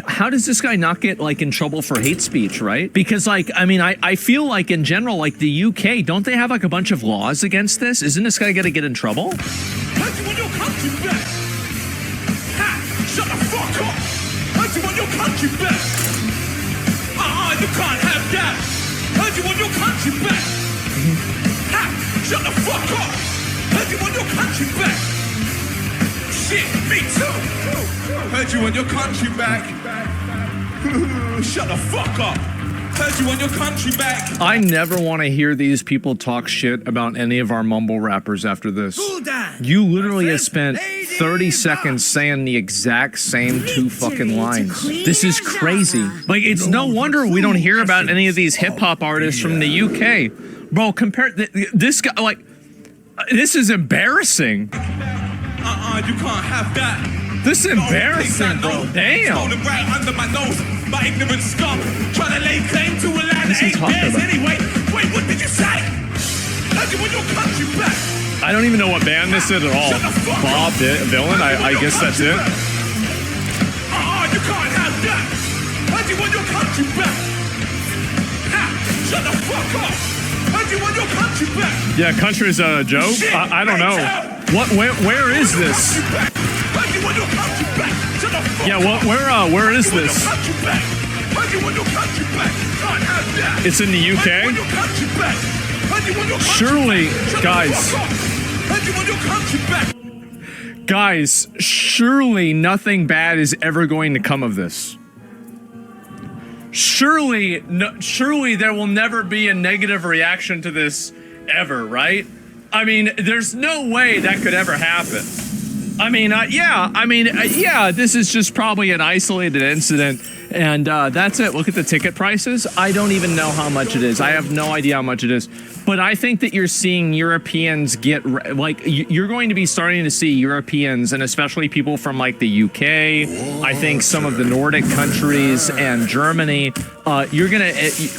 how does this guy not get like in trouble for hate speech, right? Because like, I mean, I feel like in general, like the UK, don't they have like a bunch of laws against this? Isn't this guy gonna get in trouble? Shut the fuck up! Heard you want your country back! You can't have that! Heard you want your country back! Shut the fuck up! Heard you want your country back! Shit, me too! Heard you want your country back! Shut the fuck up! Heard you want your country back! I never want to hear these people talk shit about any of our mumble rappers after this. You literally have spent 30 seconds saying the exact same two fucking lines. This is crazy. Like, it's no wonder we don't hear about any of these hip-hop artists from the UK. Bro, compare this guy, like, this is embarrassing. You can't have that. This is embarrassing, bro. Damn. Right under my nose, my ignorant scum. Trying to lay claim to a land that ain't theirs anyway. Wait, what did you say? How'd you want your country back? I don't even know what band this is at all. Bob Villain, I guess that's it. You can't have that. How'd you want your country back? Shut the fuck up. How'd you want your country back? Yeah, country's a joke? I don't know. Where is this? Yeah, where is this? It's in the UK? Surely, guys, surely nothing bad is ever going to come of this. Surely there will never be a negative reaction to this ever, right? I mean, there's no way that could ever happen. I mean, yeah, this is just probably an isolated incident, and that's it. Look at the ticket prices. I don't even know how much it is. I have no idea how much it is. But I think that you're seeing Europeans get, like, you're going to be starting to see Europeans, and especially people from, like, the UK, I think some of the Nordic countries, and Germany. You're gonna,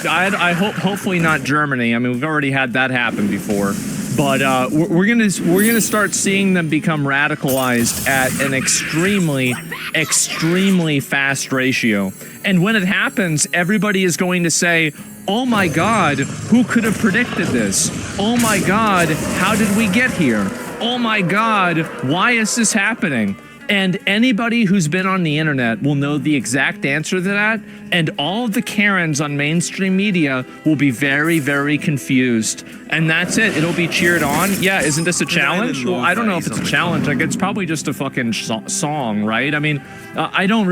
I hope, hopefully not Germany. I mean, we've already had that happen before. But we're gonna start seeing them become radicalized at an extremely fast ratio. And when it happens, everybody is going to say, "Oh my God, who could have predicted this? Oh my God, how did we get here? Oh my God, why is this happening?" And anybody who's been on the internet will know the exact answer to that, and all of the Karens on mainstream media will be very, very confused. And that's it. It'll be cheered on. Yeah, isn't this a challenge? Well, I don't know if it's a challenge. Like, it's probably just a fucking song, right? I mean, I don't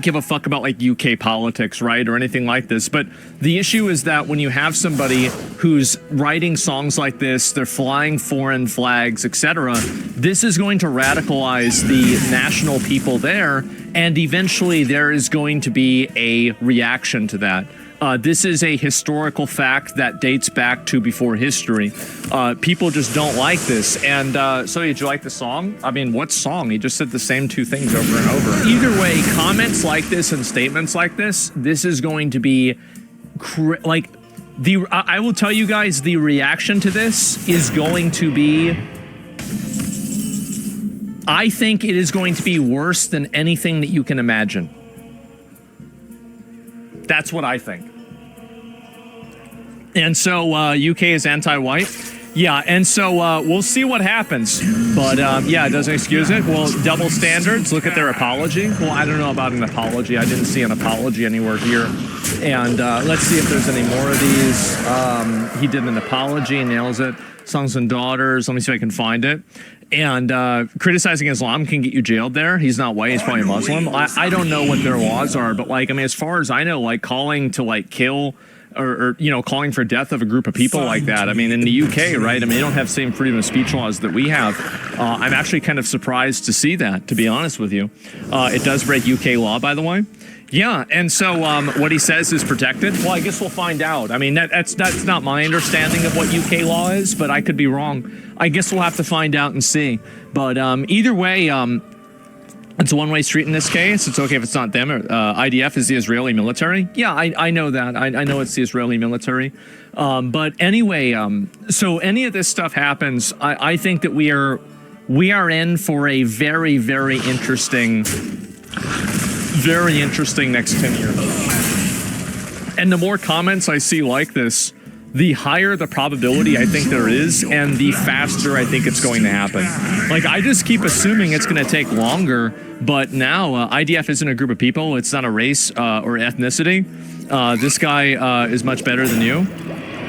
give a fuck about like UK politics, right, or anything like this. But the issue is that when you have somebody who's writing songs like this, they're flying foreign flags, etc., this is going to radicalize the national people there, and eventually there is going to be a reaction to that. This is a historical fact that dates back to before history. People just don't like this. And so did you like the song? I mean, what song? He just said the same two things over and over. Either way, comments like this and statements like this is going to be like I will tell you guys, the reaction to this is going to be, I think it is going to be worse than anything that you can imagine. That's what I think. And so UK is anti-white. Yeah, and so we'll see what happens. But yeah, it doesn't excuse it. Well, double standards. Look at their apology. Well, I don't know about an apology. I didn't see an apology anywhere here. And let's see if there's any more of these. He did an apology, nails it. Sons and daughters. Let me see if I can find it. And criticizing Islam can get you jailed there. He's not white, he's probably Muslim. I don't know what their laws are, but like, I mean, as far as I know, like calling to like kill or you know, calling for death of a group of people like that. I mean, in the UK, right? I mean, they don't have the same freedom of speech laws that we have. I'm actually kind of surprised to see that, to be honest with you. It does break UK law, by the way. Yeah, and so what he says is protected. Well, I guess we'll find out. I mean, that's not my understanding of what UK law is, but I could be wrong. I guess we'll have to find out and see. But either way, it's a one-way street in this case. It's okay if it's not them. IDF is the Israeli military. Yeah, I know that. I know it's the Israeli military. But anyway, so any of this stuff happens, I think that we are in for a very, very interesting very interesting next 10 years. And the more comments I see like this, the higher the probability I think there is, and the faster I think it's going to happen. Like, I just keep assuming it's going to take longer, but now IDF isn't a group of people. It's not a race or ethnicity. This guy is much better than you.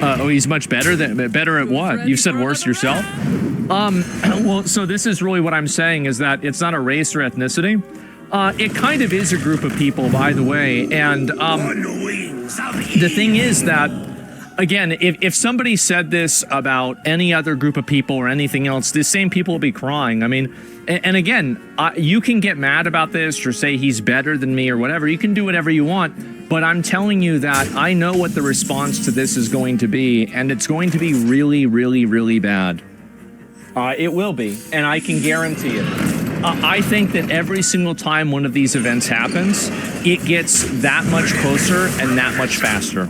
Oh, he's much better at what? You've said worse yourself. Well, so this is really what I'm saying, is that it's not a race or ethnicity. It kind of is a group of people, by the way. And the thing is that, again, if somebody said this about any other group of people or anything else, the same people will be crying. I mean, and again, you can get mad about this or say he's better than me or whatever. You can do whatever you want. But I'm telling you that I know what the response to this is going to be, and it's going to be really, really, really bad. It will be, and I can guarantee it. I think that every single time one of these events happens, it gets that much closer and that much faster.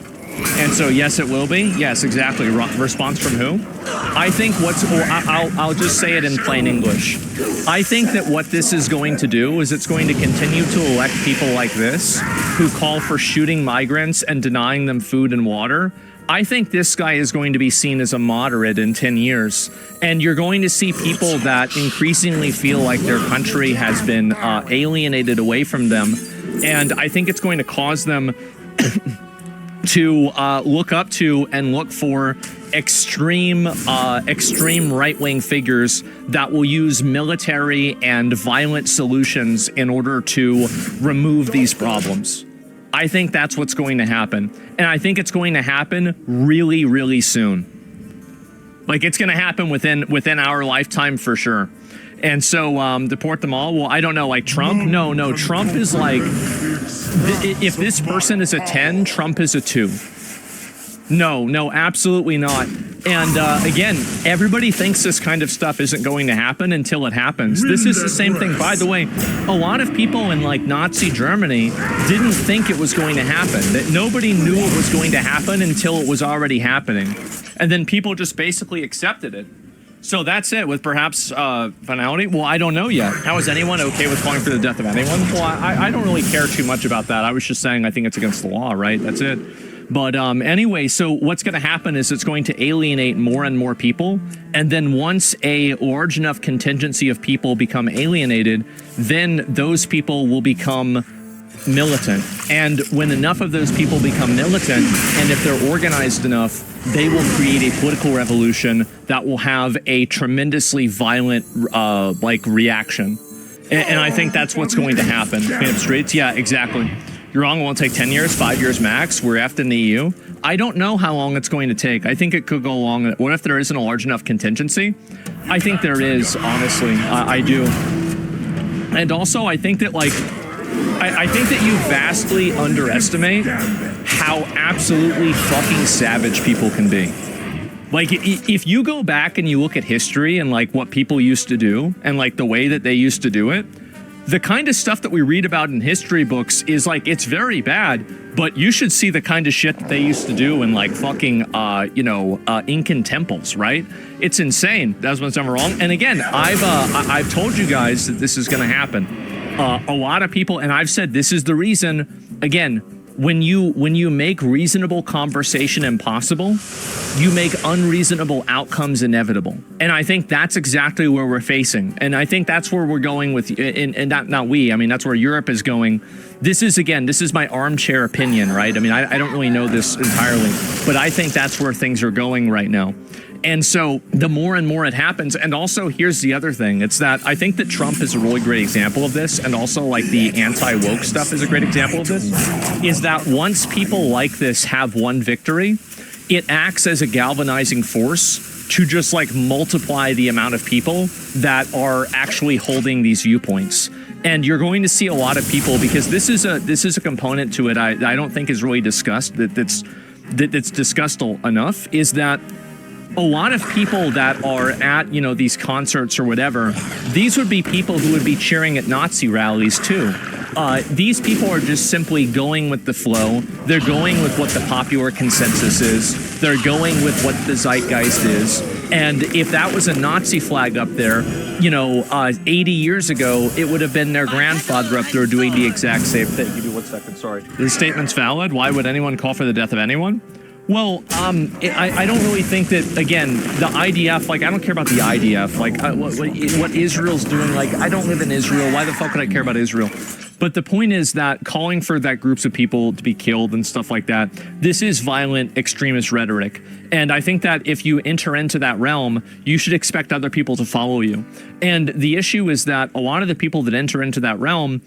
And so, yes, it will be. Yes, exactly. Response from who? I think I'll just say it in plain English. I think that what this is going to do is it's going to continue to elect people like this who call for shooting migrants and denying them food and water. I think this guy is going to be seen as a moderate in 10 years. And you're going to see people that increasingly feel like their country has been alienated away from them. And I think it's going to cause them to look up to and look for extreme right-wing figures that will use military and violent solutions in order to remove these problems. I think that's what's going to happen. And I think it's going to happen really, really soon. Like, it's going to happen within our lifetime for sure. And so, deport them all? Well, I don't know, like Trump? No, Trump is like, if this person is a 10, Trump is a 2. No, absolutely not. And again, everybody thinks this kind of stuff isn't going to happen until it happens. This is the same thing. By the way, a lot of people in like Nazi Germany didn't think it was going to happen. That nobody knew it was going to happen until it was already happening. And then people just basically accepted it. So that's it, with perhaps finality. Well, I don't know yet. How is anyone okay with calling for the death of anyone? Well, I don't really care too much about that. I was just saying I think it's against the law, right? That's it. But anyway, so what's going to happen is it's going to alienate more and more people. And then once a large enough contingency of people become alienated, then those people will become militant. And when enough of those people become militant, and if they're organized enough, they will create a political revolution that will have a tremendously violent reaction. And I think that's what's going to happen. In streets, yeah, exactly. You're wrong, it won't take 10 years, 5 years max. We're after the EU. I don't know how long it's going to take. I think it could go long. What if there isn't a large enough contingency? I think there is, honestly. I do. And also, I think that, like, I think that you vastly underestimate how absolutely fucking savage people can be. Like, if you go back and you look at history and, like, what people used to do and, like, the way that they used to do it, the kind of stuff that we read about in history books is like, it's very bad, but you should see the kind of shit that they used to do in like fucking, Incan temples, right? It's insane. That's what's ever wrong. And again, I've told you guys that this is going to happen. A lot of people, and I've said this is the reason, again, when you make reasonable conversation impossible, you make unreasonable outcomes inevitable. And I think that's exactly where we're facing. And I think that's where we're going with, and not we, I mean, that's where Europe is going. This is my armchair opinion, right? I mean, I don't really know this entirely, but I think that's where things are going right now. And so the more and more it happens, and also here's the other thing, it's that I think that Trump is a really great example of this, and also like the anti-woke stuff is a great example of this, is that once people like this have one victory, it acts as a galvanizing force to just like multiply the amount of people that are actually holding these viewpoints. And you're going to see a lot of people, because this is a component to it I don't think is really discussed, that's discussed enough, is that a lot of people that are at, these concerts or whatever, these would be people who would be cheering at Nazi rallies too. these people are just simply going with the flow. They're going with what the popular consensus is. They're going with what the zeitgeist is. And if that was a Nazi flag up there, 80 years ago, it would have been their grandfather up there doing the exact same thing. Give me 1 second, sorry. This statement's valid. Why would anyone call for the death of anyone? Well, I don't really think that, again, the IDF, I don't care about the IDF. What Israel's doing, I don't live in Israel. Why the fuck would I care about Israel? But the point is that calling for that groups of people to be killed and stuff like that, this is violent extremist rhetoric. And I think that if you enter into that realm, you should expect other people to follow you. And the issue is that a lot of the people that enter into that realm,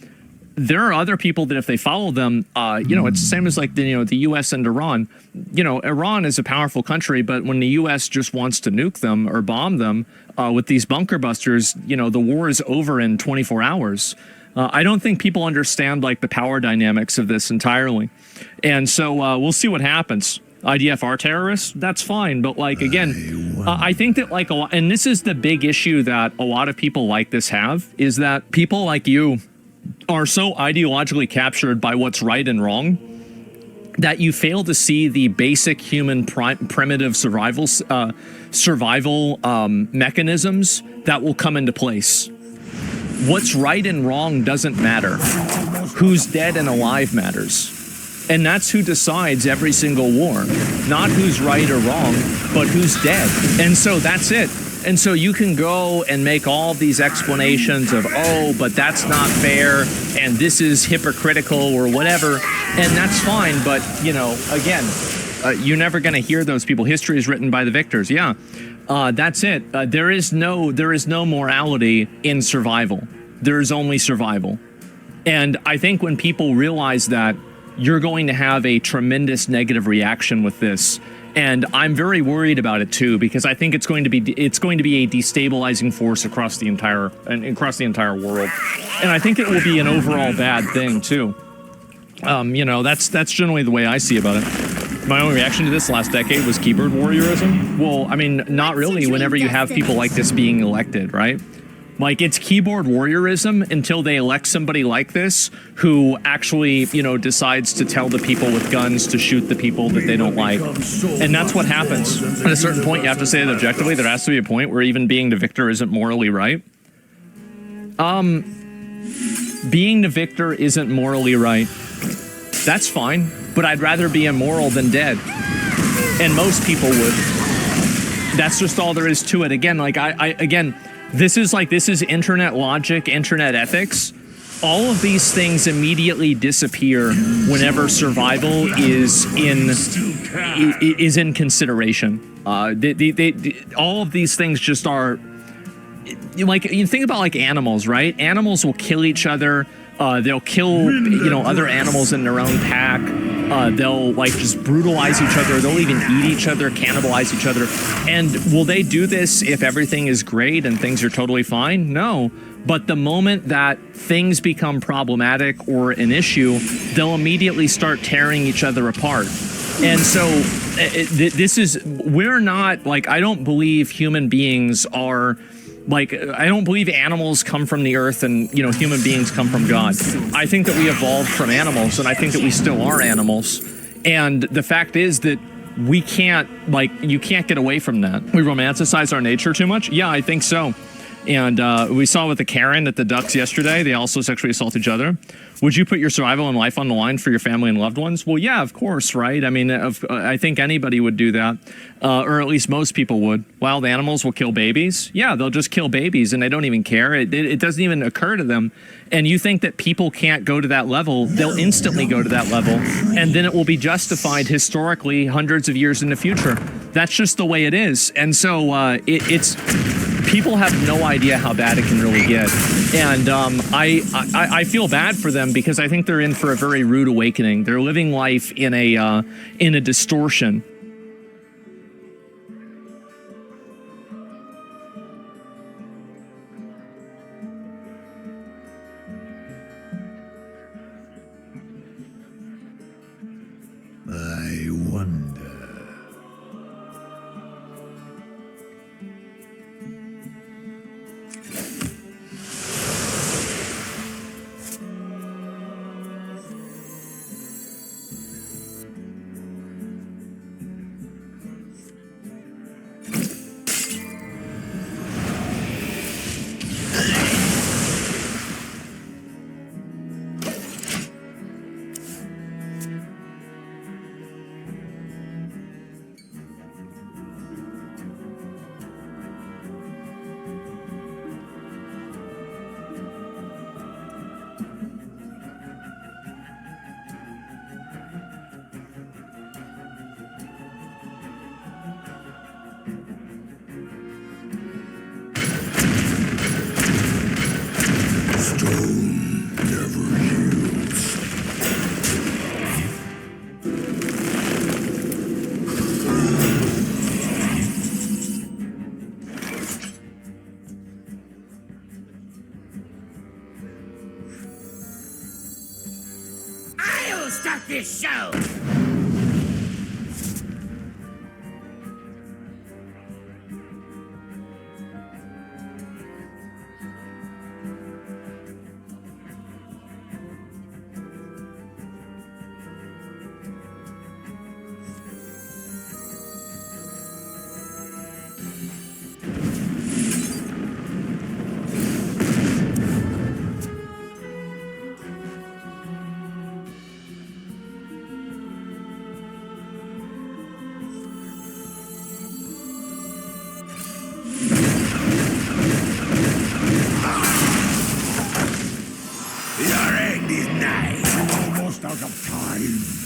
there are other people that if they follow them, it's the same as the U.S. and Iran. Iran is a powerful country, but when the U.S. just wants to nuke them or bomb them with these bunker busters, the war is over in 24 hours. I don't think people understand the power dynamics of this entirely. And so we'll see what happens. IDF are terrorists, that's fine. But again, I think that a lot, and this is the big issue that a lot of people like this have, is that people like you are so ideologically captured by what's right and wrong that you fail to see the basic human primitive survival mechanisms that will come into place. What's right and wrong doesn't matter. Who's dead and alive matters. And that's who decides every single war. Not who's right or wrong, but who's dead. And so that's it. And so you can go and make all these explanations of, oh, but that's not fair, and this is hypocritical or whatever, and that's fine. But, again, you're never going to hear those people. History is written by the victors. Yeah, that's it. There is no morality in survival. There is only survival. And I think when people realize that, you're going to have a tremendous negative reaction with this. And I'm very worried about it too, because I think it's going to be a destabilizing force across the entire world, and I think it will be an overall bad thing too. That's generally the way I see about it. My only reaction to this last decade was keyboard warriorism. Well, I mean, not really. Whenever you have people like this being elected, right? It's keyboard warriorism until they elect somebody like this who actually, decides to tell the people with guns to shoot the people that they don't like. And that's what happens. At a certain point, you have to say that objectively, there has to be a point where even being the victor isn't morally right. Being the victor isn't morally right. That's fine, but I'd rather be immoral than dead. And most people would. That's just all there is to it. Again, this is internet logic, internet ethics. All of these things immediately disappear whenever survival is in consideration. All of these things just are you think about animals, right? Animals will kill each other. They'll kill other animals in their own pack. They'll just brutalize each other. They'll even eat each other, cannibalize each other. And will they do this if everything is great and things are totally fine? No. But the moment that things become problematic or an issue, they'll immediately start tearing each other apart. And so we're not I don't believe human beings are I don't believe animals come from the earth and, human beings come from God. I think that we evolved from animals, and I think that we still are animals. And the fact is that we can't, you can't get away from that. We romanticize our nature too much? Yeah, I think so. And we saw with the Karen at the Ducks yesterday, they also sexually assault each other. Would you put your survival and life on the line for your family and loved ones? Well, yeah, of course, right? I mean, I think anybody would do that, or at least most people would. Wild animals will kill babies. Yeah, they'll just kill babies, and they don't even care. It doesn't even occur to them. And you think that people can't go to that level, they'll instantly go to that level, and then it will be justified historically hundreds of years in the future. That's just the way it is. And so it's... People have no idea how bad it can really get, and I feel bad for them because I think they're in for a very rude awakening. They're living life in a distortion. I wonder. I'll start this show! Your end is nigh. I'm almost out of time.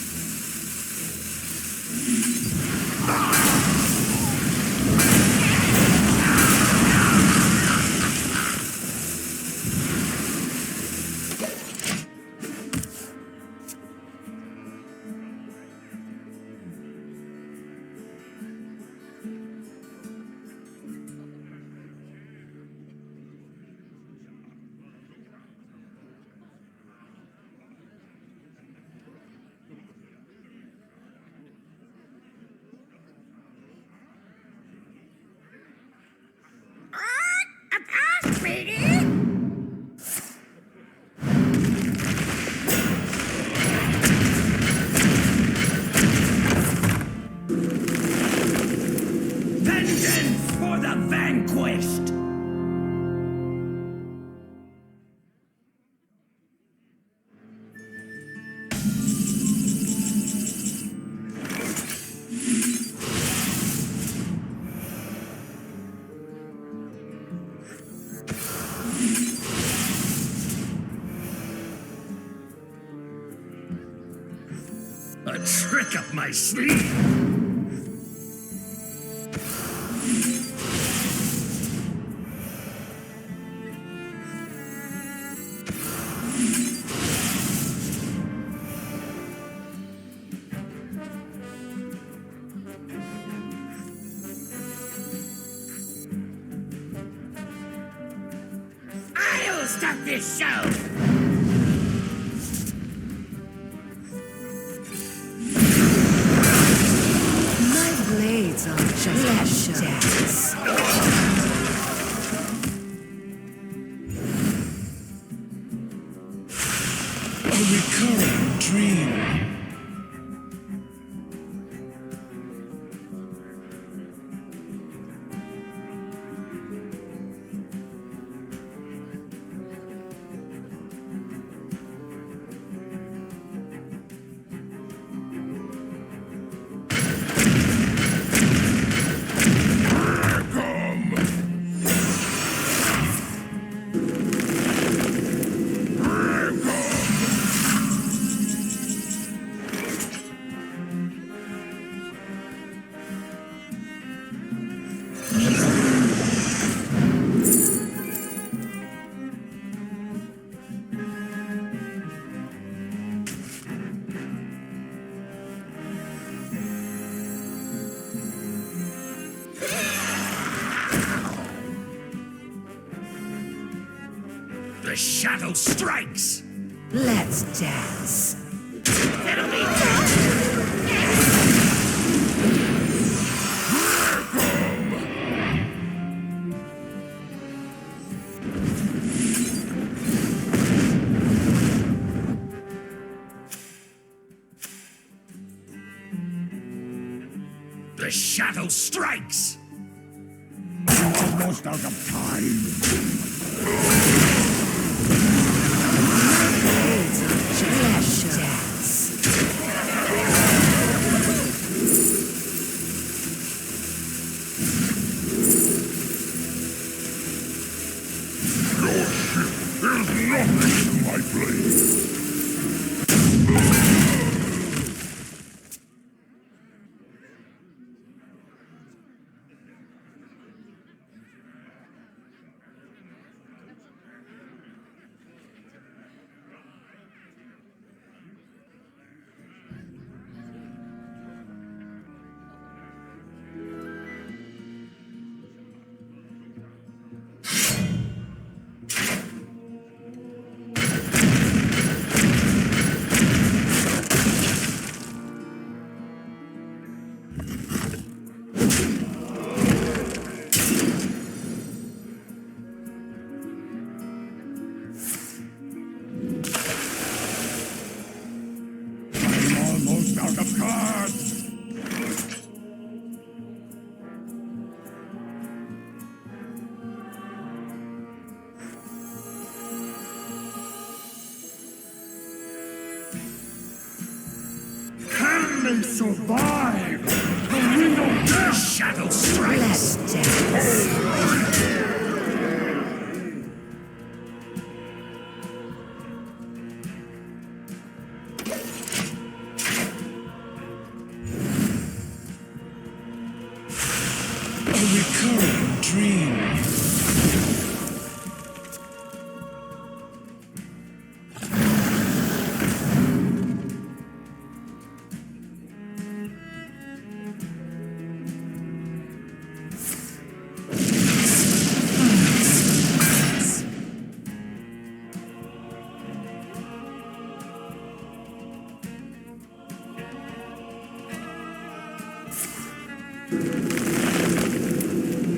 Vengeance for the vanquished! A trick up my sleeve. I'll start this show! My blades are just a dance. A recurring dream. The shadow strikes! Let's dance. It'll be The shadow strikes! Almost out of time. Blades are just a dance. Your ship is nothing to my blade. They survive. The ring of death. Shadow strikes. Let's dance. A recurring dream.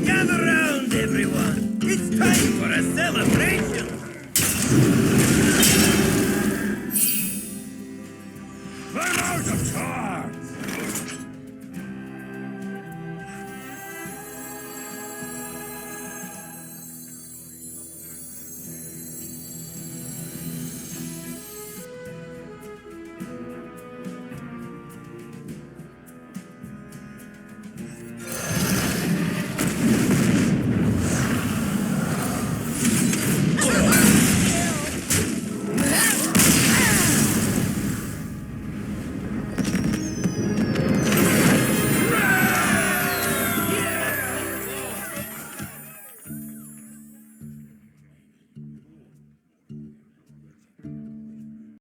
Gather round, everyone. It's time for a celebration. I'm out of time.